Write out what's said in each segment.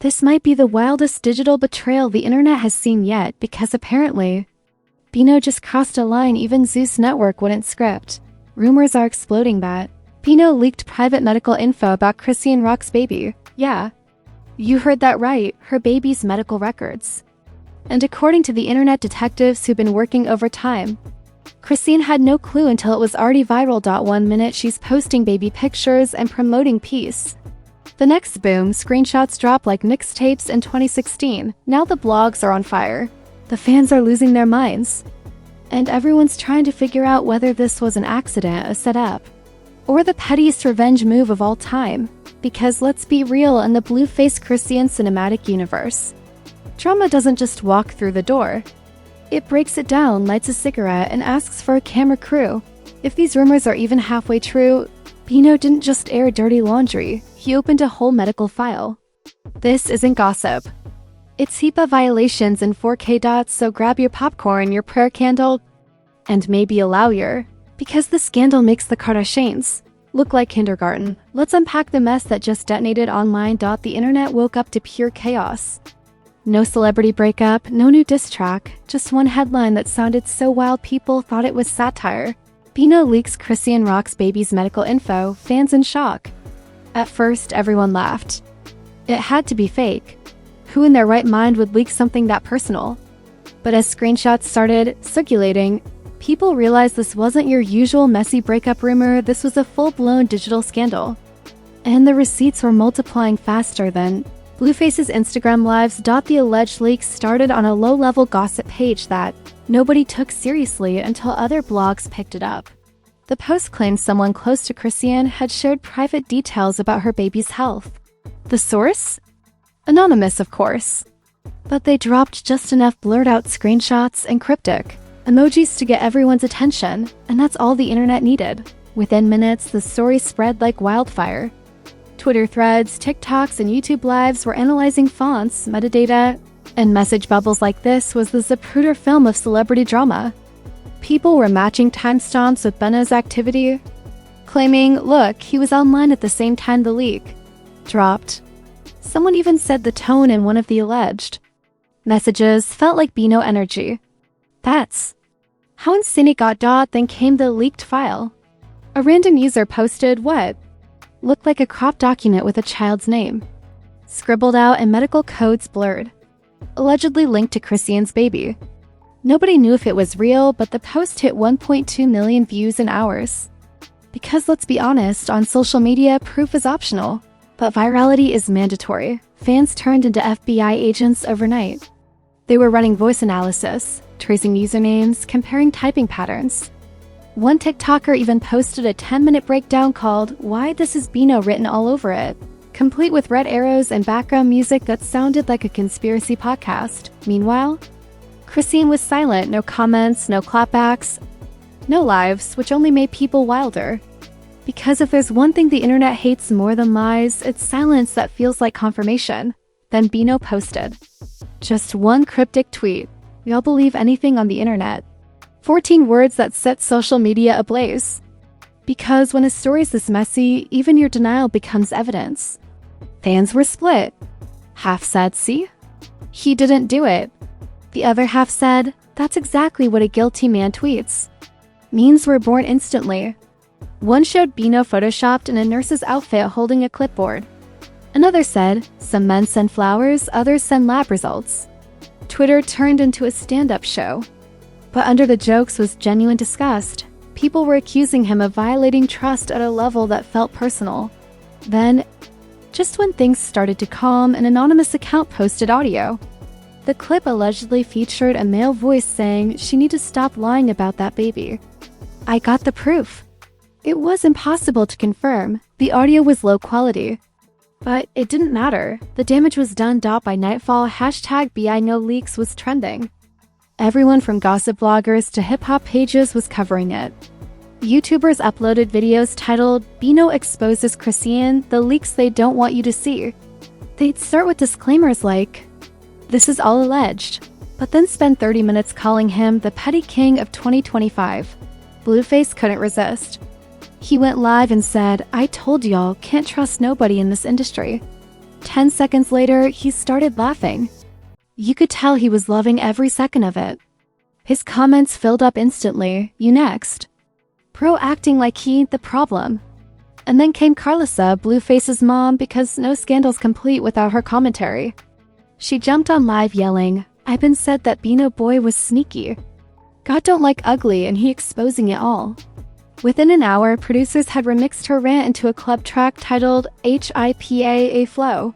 This might be the wildest digital betrayal the internet has seen yet, because apparently, Bino just crossed a line even Zeus Network wouldn't script. Rumors are exploding that Bino leaked private medical info about Chrisean Rock's baby. Yeah, you heard that right, her baby's medical records. And according to the internet detectives who've been working overtime, Chrisean had no clue until it was already viral. 1 minute she's posting baby pictures and promoting peace. The next boom, screenshots drop like mixtapes in 2016. Now the blogs are on fire. The fans are losing their minds. And everyone's trying to figure out whether this was an accident, a setup, or the pettiest revenge move of all time. Because let's be real, in the Blueface Chrisean cinematic universe, drama doesn't just walk through the door. It breaks it down, lights a cigarette, and asks for a camera crew. If these rumors are even halfway true, Bino didn't just air dirty laundry, he opened a whole medical file. This isn't gossip. It's HIPAA violations in 4K dots, so grab your popcorn, your prayer candle, and maybe a lawyer. Because the scandal makes the Kardashians look like kindergarten. Let's unpack the mess that just detonated online. The internet woke up to pure chaos. No celebrity breakup, no new diss track, just one headline that sounded so wild people thought it was satire. Bino leaks Chrisean Rock's baby's medical info, fans in shock. At first, everyone laughed. It had to be fake. Who in their right mind would leak something that personal? But as screenshots started circulating, people realized this wasn't your usual messy breakup rumor, this was a full-blown digital scandal. And the receipts were multiplying faster than Blueface's Instagram lives. The alleged leaks started on a low-level gossip page that nobody took seriously until other blogs picked it up. The post claimed someone close to Chrisean had shared private details about her baby's health. The source? Anonymous, of course. But they dropped just enough blurred-out screenshots and cryptic emojis to get everyone's attention, and that's all the internet needed. Within minutes, the story spread like wildfire. Twitter threads, TikToks, and YouTube lives were analyzing fonts, metadata, and message bubbles like this was the Zapruder film of celebrity drama. People were matching timestamps with Bino's activity, claiming, look, he was online at the same time the leak dropped. Someone even said the tone in one of the alleged messages felt like Bino energy. That's how insane it got. Then came the leaked file. A random user posted what looked like a cropped document with a child's name scribbled out and medical codes blurred, allegedly linked to Chrisean's baby. Nobody knew if it was real, but the post hit 1.2 million views in hours. Because let's be honest, on social media, proof is optional, but virality is mandatory. Fans turned into FBI agents overnight. They were running voice analysis, tracing usernames, comparing typing patterns. One TikToker even posted a 10-minute breakdown called "Why This Is Bino" written all over it, complete with red arrows and background music that sounded like a conspiracy podcast. Meanwhile, Chrisean was silent, no comments, no clapbacks, no lives, which only made people wilder. Because if there's one thing the internet hates more than lies, it's silence that feels like confirmation. Then Bino posted just one cryptic tweet. We all believe anything on the internet. 14 words that set social media ablaze. Because when a story's this messy, even your denial becomes evidence. Fans were split. Half said, see? He didn't do it. The other half said, that's exactly what a guilty man tweets. Memes were born instantly. One showed Bino photoshopped in a nurse's outfit holding a clipboard. Another said, some men send flowers, others send lab results. Twitter turned into a stand-up show. But under the jokes was genuine disgust. People were accusing him of violating trust at a level that felt personal. Then, just when things started to calm, an anonymous account posted audio. The clip allegedly featured a male voice saying she needed to stop lying about that baby. I got the proof. It was impossible to confirm. The audio was low quality. But it didn't matter. The damage was done. By nightfall, #BINoLeaks was trending. Everyone from gossip bloggers to hip-hop pages was covering it. YouTubers uploaded videos titled, Bino exposes Chrisean, the leaks they don't want you to see. They'd start with disclaimers like, this is all alleged, but then spend 30 minutes calling him the petty king of 2025. Blueface couldn't resist. He went live and said, I told y'all, can't trust nobody in this industry. 10 seconds later, he started laughing. You could tell he was loving every second of it. His comments filled up instantly. You next. Bro acting like he the problem. And then came Carlissa, Blueface's mom, because no scandal's complete without her commentary. She jumped on live yelling, I've been said that Bino boy was sneaky. God don't like ugly and he exposing it all. Within an hour, producers had remixed her rant into a club track titled HIPAA Flow.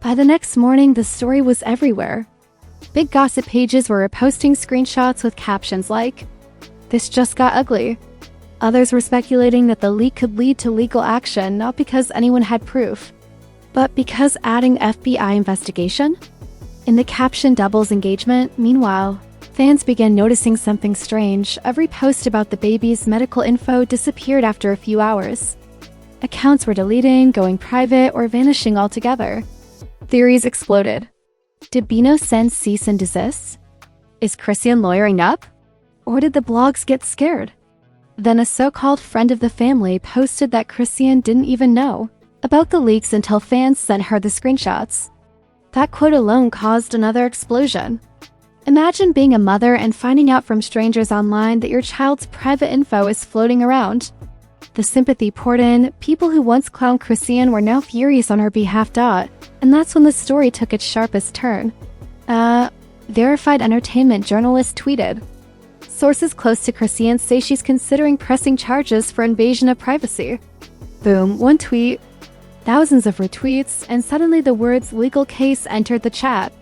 By the next morning, the story was everywhere. Big gossip pages were posting screenshots with captions like, "This just got ugly." Others were speculating that the leak could lead to legal action, not because anyone had proof, but because adding FBI investigation. In the caption doubles engagement, meanwhile, fans began noticing something strange. Every post about the baby's medical info disappeared after a few hours. Accounts were deleting, going private, or vanishing altogether. Theories exploded. Did Bino send cease and desist? Is Chrisean lawyering up? Or did the blogs get scared? Then a so-called friend of the family posted that Chrisean didn't even know about the leaks until fans sent her the screenshots. That quote alone caused another explosion. Imagine being a mother and finding out from strangers online that your child's private info is floating around. The sympathy poured in. People who once clowned Chrisean were now furious on her behalf. And that's when the story took its sharpest turn. Verified Entertainment journalist tweeted, sources close to Chrisean say she's considering pressing charges for invasion of privacy. Boom, one tweet, thousands of retweets, and suddenly the words legal case entered the chat.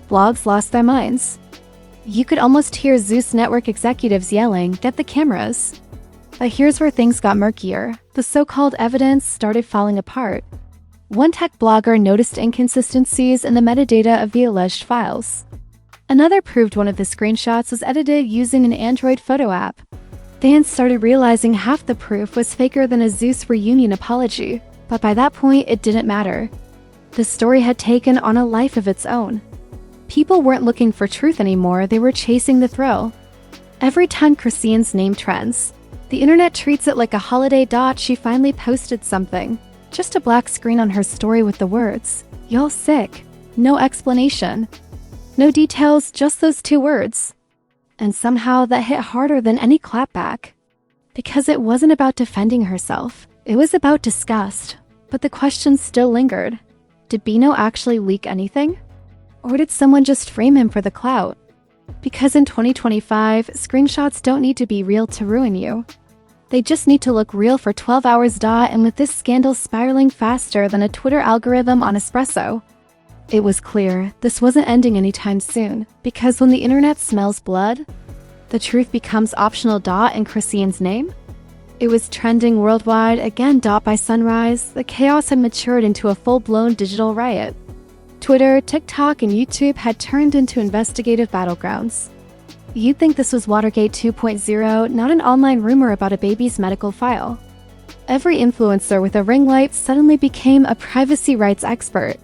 Blogs lost their minds. You could almost hear Zeus Network executives yelling, "Get the cameras." But here's where things got murkier. The so-called evidence started falling apart. One tech blogger noticed inconsistencies in the metadata of the alleged files. Another proved one of the screenshots was edited using an Android photo app. Fans started realizing half the proof was faker than a Zeus reunion apology, but by that point it didn't matter. The story had taken on a life of its own. People weren't looking for truth anymore, they were chasing the thrill. Every time Chrisean's name trends, the internet treats it like a holiday. She finally posted something. Just a black screen on her story with the words, "Y'all sick." No explanation. No details, just those two words. And somehow that hit harder than any clapback. Because it wasn't about defending herself, it was about disgust. But the question still lingered. Did Bino actually leak anything? Or did someone just frame him for the clout? Because in 2025, screenshots don't need to be real to ruin you. They just need to look real for 12 hours. And with this scandal spiraling faster than a Twitter algorithm on espresso, it was clear this wasn't ending anytime soon, because when the internet smells blood, the truth becomes optional. In Chrisean's name, it was trending worldwide again. By sunrise, the chaos had matured into a full-blown digital riot. Twitter, TikTok, and YouTube had turned into investigative battlegrounds. You'd think this was Watergate 2.0, not an online rumor about a baby's medical file. Every influencer with a ring light suddenly became a privacy rights expert.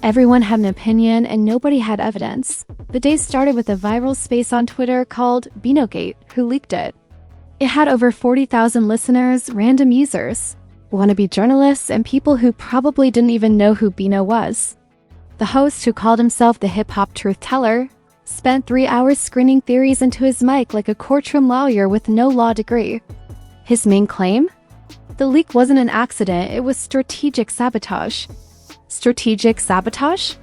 Everyone had an opinion and nobody had evidence. The day started with a viral space on Twitter called Binogate, who leaked it. It had over 40,000 listeners, random users, wannabe journalists, and people who probably didn't even know who Bino was. The host, who called himself the hip-hop truth teller, spent 3 hours screening theories into his mic like a courtroom lawyer with no law degree. His main claim? The leak wasn't an accident, it was strategic sabotage. Strategic sabotage?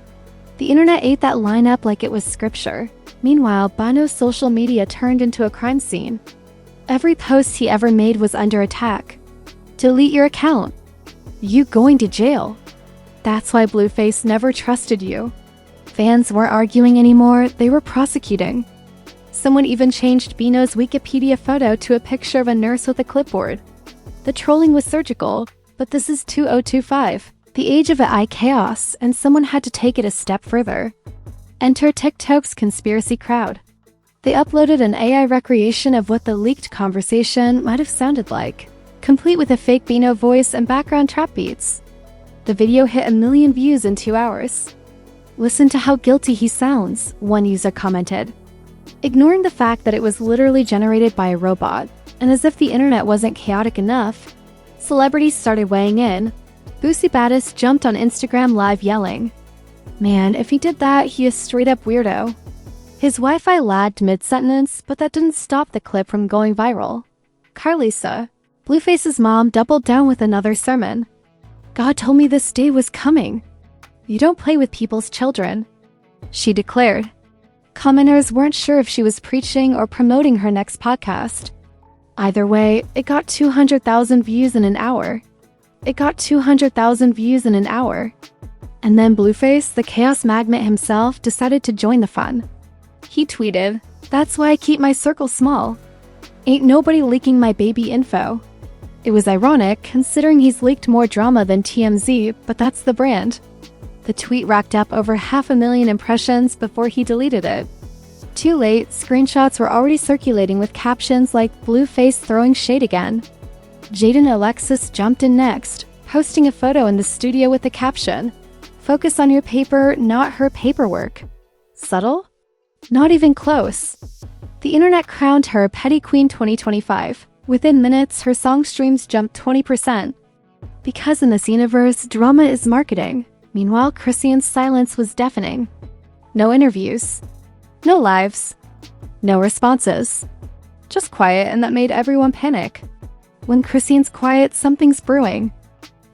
The internet ate that line up like it was scripture. Meanwhile, Bino's social media turned into a crime scene. Every post he ever made was under attack. Delete your account. You going to jail. That's why Blueface never trusted you. Fans weren't arguing anymore, they were prosecuting. Someone even changed Bino's Wikipedia photo to a picture of a nurse with a clipboard. The trolling was surgical, but this is 2025. The age of AI chaos, and someone had to take it a step further. Enter TikTok's conspiracy crowd. They uploaded an AI recreation of what the leaked conversation might have sounded like, complete with a fake Bino voice and background trap beats. The video hit 1 million views in 2 hours. "Listen to how guilty he sounds," one user commented. Ignoring the fact that it was literally generated by a robot, and as if the internet wasn't chaotic enough, celebrities started weighing in. Boosie Battis jumped on Instagram Live yelling, "Man, if he did that, he is straight up weirdo." His Wi-Fi lagged mid-sentence, but that didn't stop the clip from going viral. Carlisa, Blueface's mom, doubled down with another sermon. "God told me this day was coming. You don't play with people's children," she declared. Commenters weren't sure if she was preaching or promoting her next podcast. Either way, it got 200,000 views in an hour. And then Blueface, the chaos magnet himself, decided to join the fun. He tweeted, "That's why I keep my circle small. Ain't nobody leaking my baby info." It was ironic, considering he's leaked more drama than TMZ, but that's the brand. The tweet racked up over 500,000 impressions before he deleted it. Too late, screenshots were already circulating with captions like "Blueface throwing shade again." Jaden Alexis jumped in next, posting a photo in the studio with the caption, "Focus on your paper, not her paperwork." Subtle? Not even close. The internet crowned her Petty Queen 2025. Within minutes, her song streams jumped 20%. Because in this universe, drama is marketing. Meanwhile, Chrisean's silence was deafening. No interviews. No lives. No responses. Just quiet, and that made everyone panic. When Chrisean's quiet, something's brewing.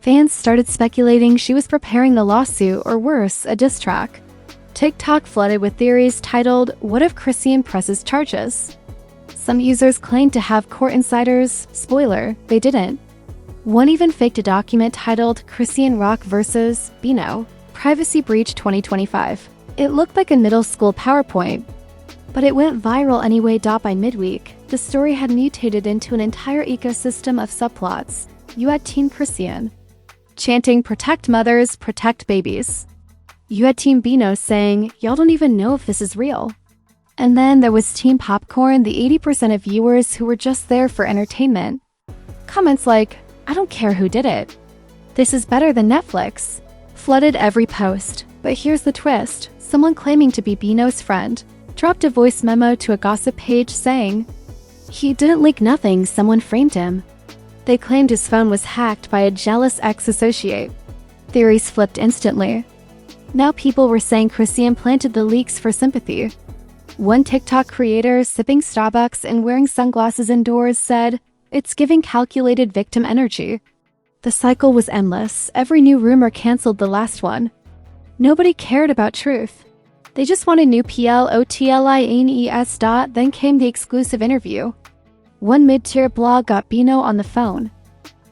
Fans started speculating she was preparing the lawsuit, or worse, a diss track. TikTok flooded with theories titled, "What if Chrisean presses charges?" Some users claimed to have court insiders. Spoiler, they didn't. One even faked a document titled Chrisean Rock vs. Bino, Privacy Breach 2025. It looked like a middle school PowerPoint, but it went viral anyway. By midweek, the story had mutated into an entire ecosystem of subplots. You had Team Chrisean chanting, "Protect mothers, protect babies." You had Team Bino saying, "Y'all don't even know if this is real." And then there was Team Popcorn, the 80% of viewers who were just there for entertainment. Comments like, "I don't care who did it. This is better than Netflix," flooded every post. But here's the twist. Someone claiming to be Bino's friend dropped a voice memo to a gossip page saying, "He didn't leak nothing, someone framed him." They claimed his phone was hacked by a jealous ex-associate. Theories flipped instantly. Now people were saying Chrisean planted the leaks for sympathy. One TikTok creator, sipping Starbucks and wearing sunglasses indoors, said, "It's giving calculated victim energy." The cycle was endless. Every new rumor canceled the last one. Nobody cared about truth. They just wanted new PLOTLINES. Then came the exclusive interview. One mid-tier blog got Bino on the phone.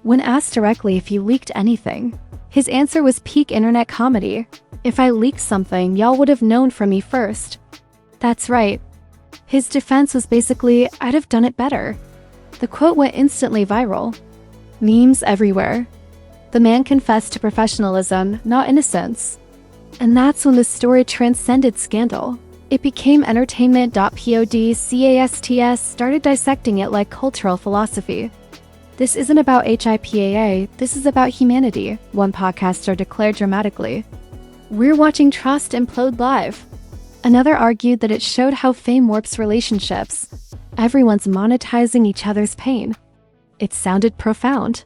When asked directly if he leaked anything, his answer was peak internet comedy. "If I leaked something, y'all would have known from me first." That's right. His defense was basically, "I'd have done it better." The quote went instantly viral. Memes everywhere. The man confessed to professionalism, not innocence. And that's when the story transcended scandal. It became entertainment. Podcasts started dissecting it like cultural philosophy. "This isn't about HIPAA, this is about humanity," one podcaster declared dramatically. "We're watching trust implode live." Another argued that it showed how fame warps relationships. Everyone's monetizing each other's pain. It sounded profound.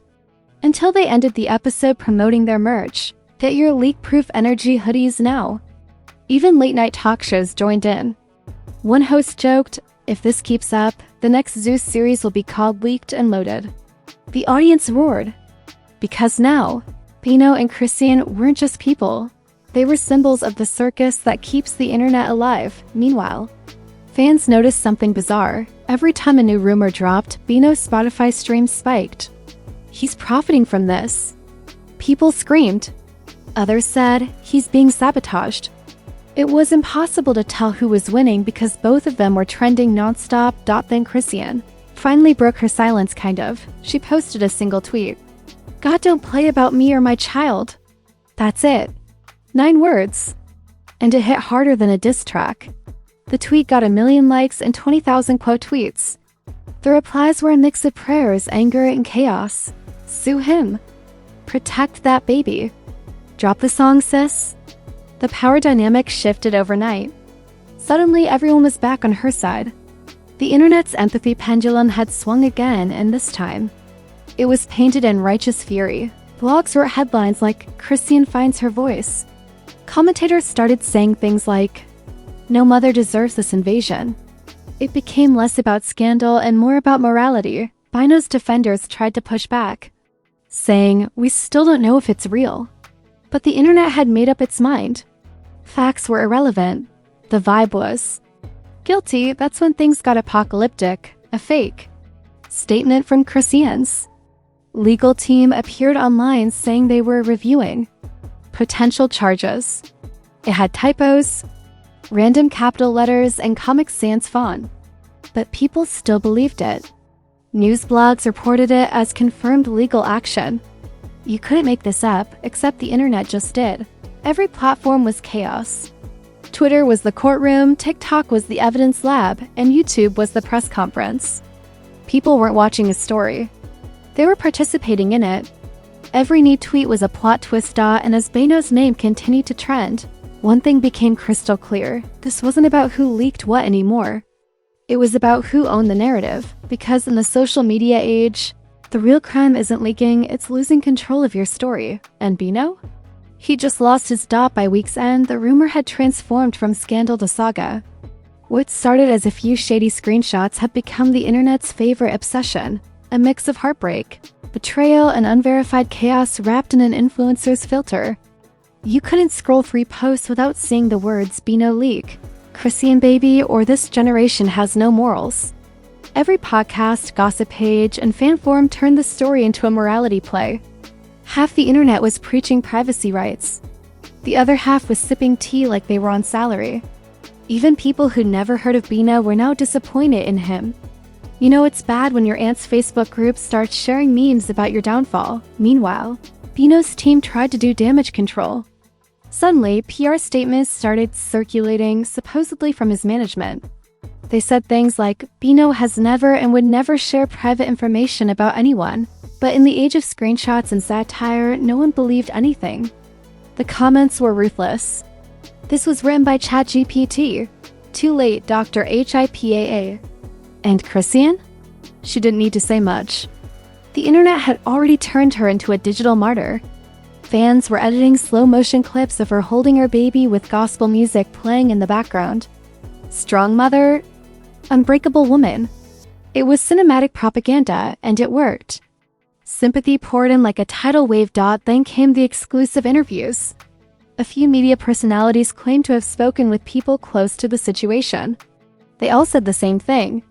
Until they ended the episode promoting their merch. Get your leak-proof energy hoodies now. Even late-night talk shows joined in. One host joked, "If this keeps up, the next Zeus series will be called Leaked and Loaded." The audience roared. Because now, Bino and Chrisean weren't just people. They were symbols of the circus that keeps the internet alive. Meanwhile, fans noticed something bizarre. Every time a new rumor dropped, Bino's Spotify streams spiked. He's profiting from this. People screamed. Others said, he's being sabotaged. It was impossible to tell who was winning because both of them were trending nonstop. Then Chrisean finally broke her silence, kind of. She posted a single tweet. "God don't play about me or my child." That's it. 9 words. And it hit harder than a diss track. The tweet got 1 million likes and 20,000 quote tweets. The replies were a mix of prayers, anger, and chaos. Sue him. Protect that baby. Drop the song, sis. The power dynamic shifted overnight. Suddenly, everyone was back on her side. The internet's empathy pendulum had swung again, and this time, it was painted in righteous fury. Blogs wrote headlines like, "Chrisean finds her voice." Commentators started saying things like, "No mother deserves this invasion." It became less about scandal and more about morality. Bino's defenders tried to push back, saying, "We still don't know if it's real." But the internet had made up its mind. Facts were irrelevant. The vibe was, "Guilty, that's when things got apocalyptic, a fake." Statement from Chrisean's legal team appeared online saying they were reviewing potential charges. It had typos, random capital letters, and Comic Sans font. But people still believed it. News blogs reported it as confirmed legal action. You couldn't make this up, except the internet just did. Every platform was chaos. Twitter was the courtroom, TikTok was the evidence lab, and YouTube was the press conference. People weren't watching a story. They were participating in it. Every new tweet was a plot twist, and as Bino's name continued to trend, one thing became crystal clear. This wasn't about who leaked what anymore. It was about who owned the narrative, because in the social media age, the real crime isn't leaking, it's losing control of your story. And Bino? He just lost his dot by week's end. The rumor had transformed from scandal to saga. What started as a few shady screenshots had become the internet's favorite obsession, a mix of heartbreak, betrayal, and unverified chaos wrapped in an influencer's filter. You couldn't scroll through posts without seeing the words "Bino leak," "Chrisean baby," or "This generation has no morals." Every podcast, gossip page, and fan forum turned the story into a morality play. Half the internet was preaching privacy rights. The other half was sipping tea like they were on salary. Even people who'd never heard of Bino were now disappointed in him. You know it's bad when your aunt's Facebook group starts sharing memes about your downfall. Meanwhile, Bino's team tried to do damage control. Suddenly, PR statements started circulating, supposedly from his management. They said things like, "Bino has never and would never share private information about anyone." But in the age of screenshots and satire, no one believed anything. The comments were ruthless. "This was written by ChatGPT. Too late, Dr. HIPAA. And Chrisean?" She didn't need to say much. The internet had already turned her into a digital martyr. Fans were editing slow-motion clips of her holding her baby with gospel music playing in the background. Strong mother, unbreakable woman. It was cinematic propaganda, and it worked. Sympathy poured in like a tidal wave. Then came the exclusive interviews. A few media personalities claimed to have spoken with people close to the situation. They all said the same thing.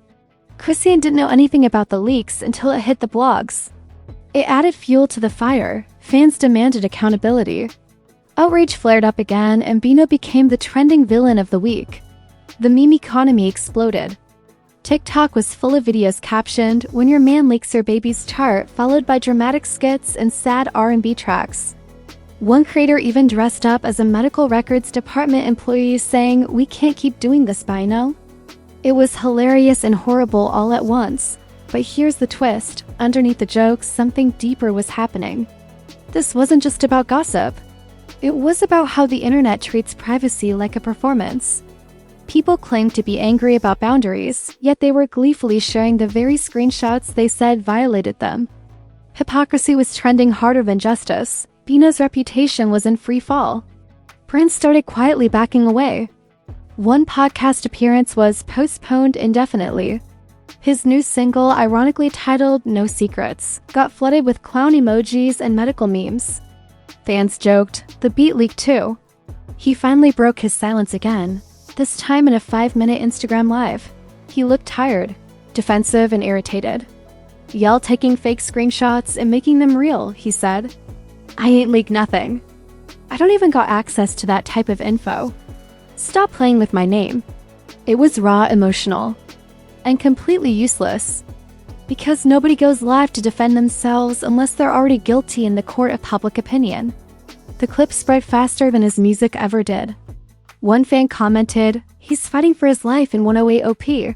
Chrisean didn't know anything about the leaks until it hit the blogs. It added fuel to the fire. Fans demanded accountability. Outrage flared up again, and Bino became the trending villain of the week. The meme economy exploded. TikTok was full of videos captioned, "When your man leaks your baby's chart," followed by dramatic skits and sad R&B tracks. One creator even dressed up as a medical records department employee saying, "We can't keep doing this, Bino." It was hilarious and horrible all at once. But here's the twist. Underneath the jokes, something deeper was happening. This wasn't just about gossip. It was about how the internet treats privacy like a performance. People claimed to be angry about boundaries, yet they were gleefully sharing the very screenshots they said violated them. Hypocrisy was trending harder than justice. Bino's reputation was in free fall. Brands started quietly backing away. One podcast appearance was postponed indefinitely. His new single, ironically titled "No Secrets," got flooded with clown emojis and medical memes. Fans joked, the beat leaked too. He finally broke his silence again, this time in a 5-minute Instagram live. He looked tired, defensive, and irritated. "Y'all taking fake screenshots and making them real," he said. "I ain't leaked nothing. I don't even got access to that type of info. Stop playing with my name." It was raw, emotional, and completely useless. Because nobody goes live to defend themselves unless they're already guilty in the court of public opinion. The clip spread faster than his music ever did. One fan commented, "He's fighting for his life in 108 OP.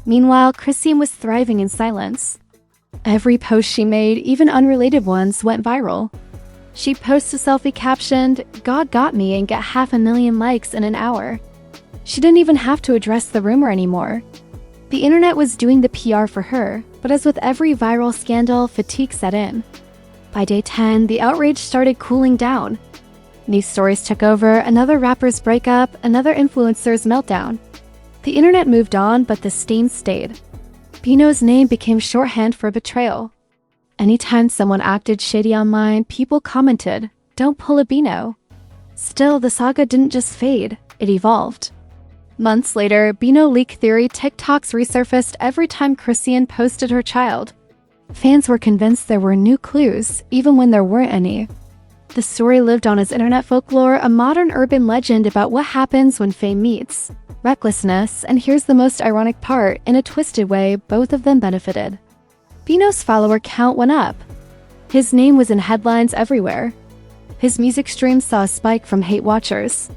Meanwhile, Chrisean was thriving in silence. Every post she made, even unrelated ones, went viral. She posts a selfie captioned, "God got me," and get 500,000 likes in an hour. She didn't even have to address the rumor anymore. The internet was doing the PR for her, but as with every viral scandal, fatigue set in. By day 10, the outrage started cooling down. News stories took over, another rapper's breakup, another influencer's meltdown. The internet moved on, but the stain stayed. Bino's name became shorthand for betrayal. Anytime someone acted shady online, people commented, "Don't pull a Bino." Still, the saga didn't just fade, it evolved. Months later, Bino leak theory TikToks resurfaced every time Chrisean posted her child. Fans were convinced there were new clues, even when there weren't any. The story lived on as internet folklore, a modern urban legend about what happens when fame meets recklessness, and here's the most ironic part, in a twisted way, both of them benefited. Bino's follower count went up. His name was in headlines everywhere. His music streams saw a spike from hate watchers.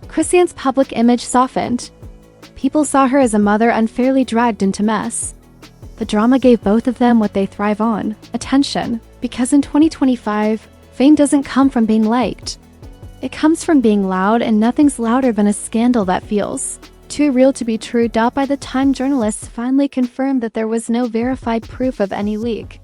Chrisean's public image softened. People saw her as a mother unfairly dragged into mess. The drama gave both of them what they thrive on, attention, because in 2025, fame doesn't come from being liked. It comes from being loud, and nothing's louder than a scandal that feels too real to be true. By the time journalists finally confirmed that there was no verified proof of any leak.